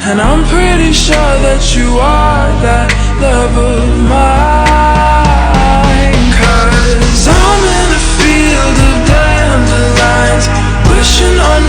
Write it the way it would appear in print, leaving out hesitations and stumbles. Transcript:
And I'm pretty sure that you are that love of mine. 'Cause I'm in a field of dandelions, wishing on